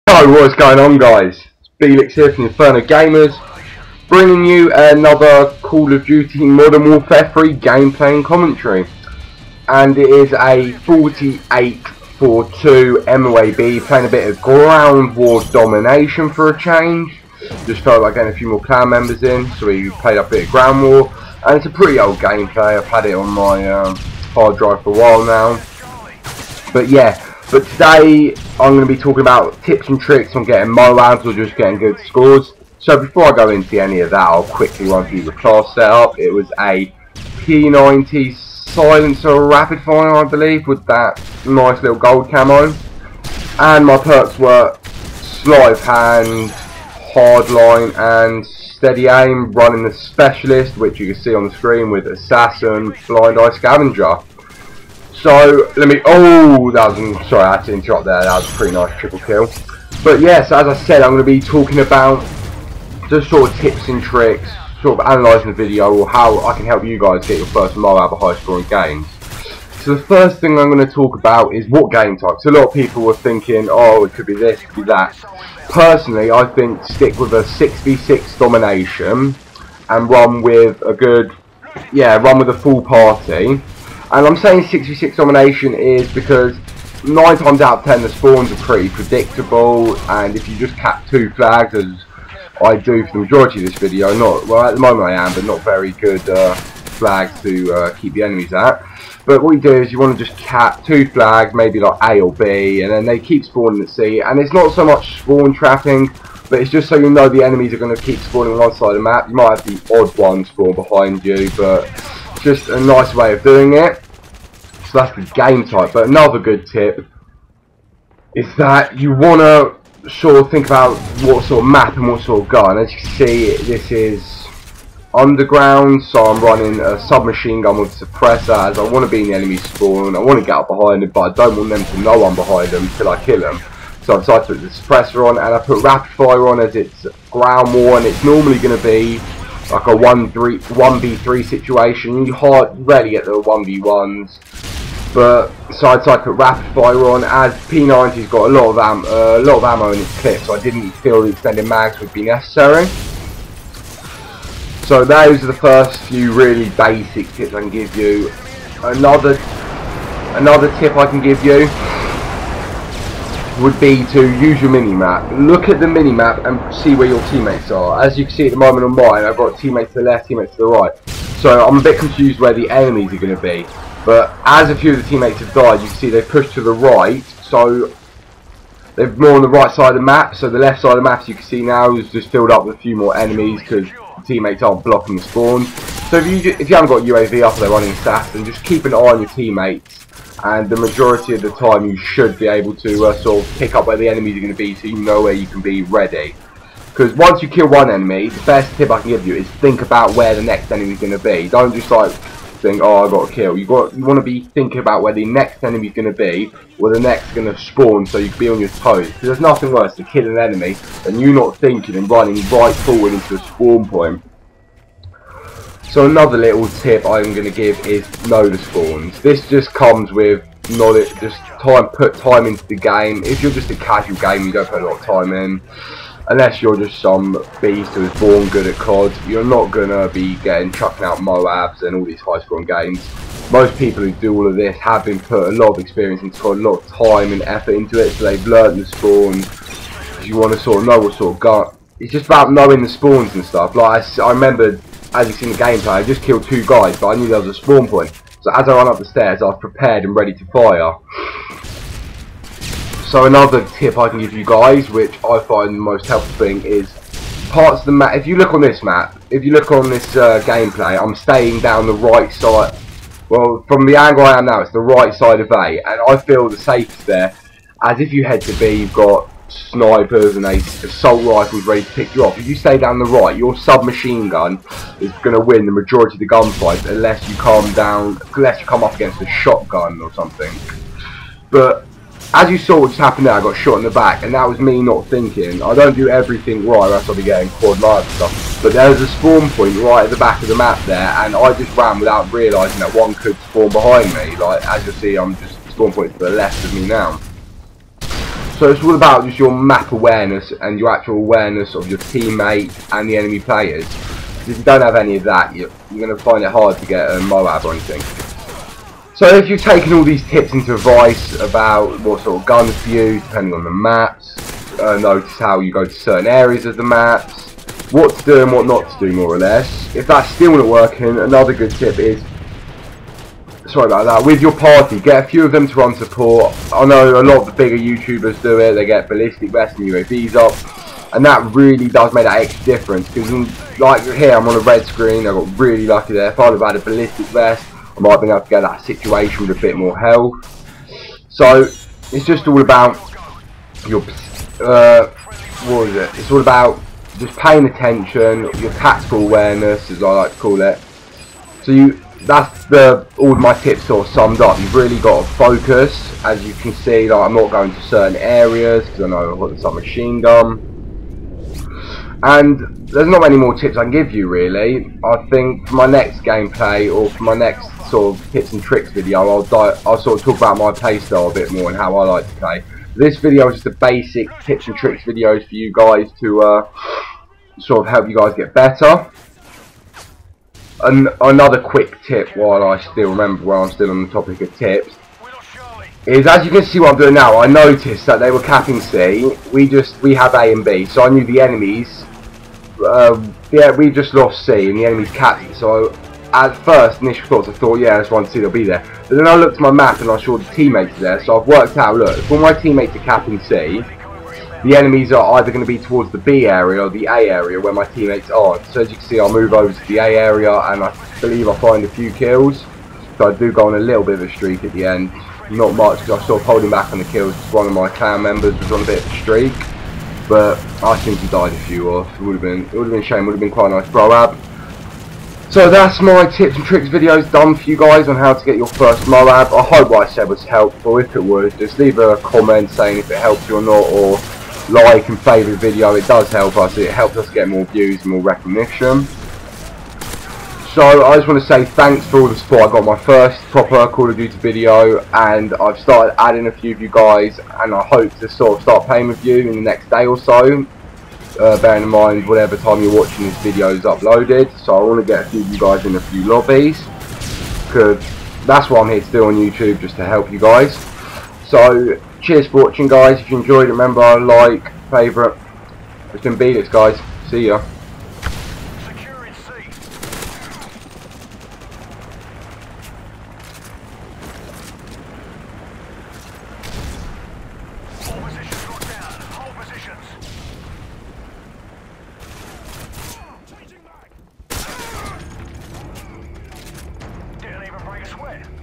Yo, what's going on, guys? It's Bealx here from Inferno Gamers, bringing you another Call of Duty Modern Warfare 3 gameplay and commentary. And it is a 48-4-2 MOAB, playing a bit of ground war domination for a change. Just felt like getting a few more clan members in, so we played up a bit of ground war. And it's a pretty old gameplay. I've had it on my hard drive for a while now. But yeah. But today I'm going to be talking about tips and tricks on getting MOABs or just getting good scores. So before I go into any of that, I'll quickly run through the class setup. It was a P90 silencer rapid fire, I believe, with that nice little gold camo. And my perks were sleight of hand, hardline and steady aim, running the specialist, which you can see on the screen with assassin, blind eye scavenger. So let me. Oh, that was. Sorry, I had to interrupt there. That was a pretty nice triple kill. But yes, as I said, I'm going to be talking about just sort of tips and tricks, sort of analysing the video, or how I can help you guys get your first MOAB or high scoring games. So the first thing I'm going to talk about is what game type. So a lot of people were thinking, oh, it could be this, it could be that. Personally, I think stick with a 6v6 domination and run with a good, run with a full party. And I'm saying 6v6 domination is because 9 times out of 10 the spawns are pretty predictable, and if you just cap 2 flags, as I do for the majority of this video, well at the moment I am, but not very good flags to keep the enemies at. But what you do is you want to just cap 2 flags, maybe like A or B, and then they keep spawning at C, and it's not so much spawn trapping, but it's just so you know the enemies are going to keep spawning on one side of the map. You might have the odd one spawn behind you, but just a nice way of doing it. So that's the game type. But another good tip is that you want to sort of think about what sort of map and what sort of gun. As you can see, this is underground, so I'm running a submachine gun with a suppressor, as I want to be in the enemy spawn. I want to get up behind them, but I don't want them to know I'm behind them until I kill them. So I decided to put the suppressor on, and I put rapid fire on as it's ground war, and it's normally going to be like a 1v3 situation. You rarely get the 1v1s, but so I decided to put rapid fire on, as P90's got a lot of ammo in its clip, so I didn't feel the extended mags would be necessary. So those are the first few really basic tips I can give you. Another tip I can give you would be to use your minimap. Look at the minimap and see where your teammates are. As you can see at the moment on mine, I've got teammates to the left, teammates to the right. So I'm a bit confused where the enemies are going to be. But as a few of the teammates have died, you can see they've pushed to the right. So they're more on the right side of the map. So the left side of the map, as you can see now, is just filled up with a few more enemies because the teammates aren't blocking the spawn. So if you haven't got UAV up, they're running assassin, just keep an eye on your teammates. And the majority of the time you should be able to sort of pick up where the enemies are going to be, so you know where you can be ready. Because once you kill one enemy, the best tip I can give you is think about where the next enemy is going to be. Don't just like think, oh, I've got to kill. You want to be thinking about where the next enemy is going to be, where the next is going to spawn, so you can be on your toes. Because there's nothing worse than killing an enemy and you not thinking and running right forward into a spawn point. So another little tip I'm going to give is know the spawns. This just comes with knowledge, just put time into the game. If you're just a casual game, you don't put a lot of time in. Unless you're just some beast who is born good at COD, you're not going to be chucking out MOABs and all these high scoring games. Most people who do all of this have been put a lot of experience into COD, a lot of time and effort into it, so they've learned the spawns. You want to sort of know what sort of gun. It's just about knowing the spawns and stuff. Like I remember, as you've seen the gameplay, I just killed 2 guys, but I knew there was a spawn point. So as I ran up the stairs, I was prepared and ready to fire. So another tip I can give you guys, which I find the most helpful thing, is parts of the map. If you look on this map, if you look on this gameplay, I'm staying down the right side. Well, from the angle I am now, it's the right side of A, and I feel the safest there. As if you head to B, you've got snipers and assault rifles ready to pick you up. If you stay down the right, your submachine gun is going to win the majority of the gunfights, unless you come up against a shotgun or something. But as you saw what just happened there, I got shot in the back, and that was me not thinking. I don't do everything right, or else I'll be getting quad live and stuff. But there was a spawn point right at the back of the map there, and I just ran without realising that one could spawn behind me. Like as you see, I'm just spawn point to the left of me now. So it's all about just your map awareness and your actual awareness of your teammate and the enemy players. If you don't have any of that, you're going to find it hard to get a MOAB or anything. So if you've taken all these tips into advice about what sort of guns to use, depending on the maps, notice how you go to certain areas of the maps, what to do and what not to do, more or less. If that's still not working, another good tip is, sorry about that, with your party, get a few of them to run support. I know a lot of the bigger YouTubers do it, they get ballistic vests and UAVs up, and that really does make that extra difference, because like here I'm on a red screen, I got really lucky there. If I'd have had a ballistic vest, I might have been able to get that situation with a bit more health. So it's just all about your what is it? It's all about just paying attention, your tactical awareness, as I like to call it. So that's all of my tips sort of summed up. You've really got to focus. As you can see, like, I'm not going to certain areas because I know I've got the submachine gun. And there's not many more tips I can give you, really. I think for my next gameplay, or for my next sort of tips and tricks video, I'll sort of talk about my playstyle a bit more and how I like to play. This video is just a basic tips and tricks videos for you guys to sort of help you guys get better. And another quick tip, while I still remember, while I'm still on the topic of tips, is, as you can see what I'm doing now, I noticed that they were capping C. We have A and B, so I knew the enemies. Yeah, we just lost C and the enemies capped it. So at first, initial thoughts, I thought, yeah, that's one C, they'll be there. But then I looked at my map and I saw the teammates there. So I've worked out, look, if all my teammates are capping C, the enemies are either going to be towards the B area or the A area where my teammates aren't. So as you can see, I'll move over to the A area and I believe I find a few kills. So I do go on a little bit of a streak at the end. Not much, because I was sort of holding back on the kills because one of my clan members was on a bit of a streak. But I simply died a few off. It would have been a shame. It would have been quite a nice MOAB. So that's my tips and tricks videos done for you guys on how to get your first MOAB. I hope what I said was helpful. If it was, just leave a comment saying if it helped you or not, or like and favourite the video. It does help us. It helps us get more views and more recognition. So I just want to say thanks for all the support. I got my first proper Call of Duty video, and I've started adding a few of you guys, and I hope to sort of start playing with you in the next day or so. Bearing in mind whatever time you're watching this video is uploaded. So I want to get a few of you guys in a few lobbies, because that's what I'm here to do on YouTube, just to help you guys. So cheers for watching, guys. If you enjoyed it, remember, like, favourite. It's been Bealx, guys. See ya.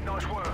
Nice work.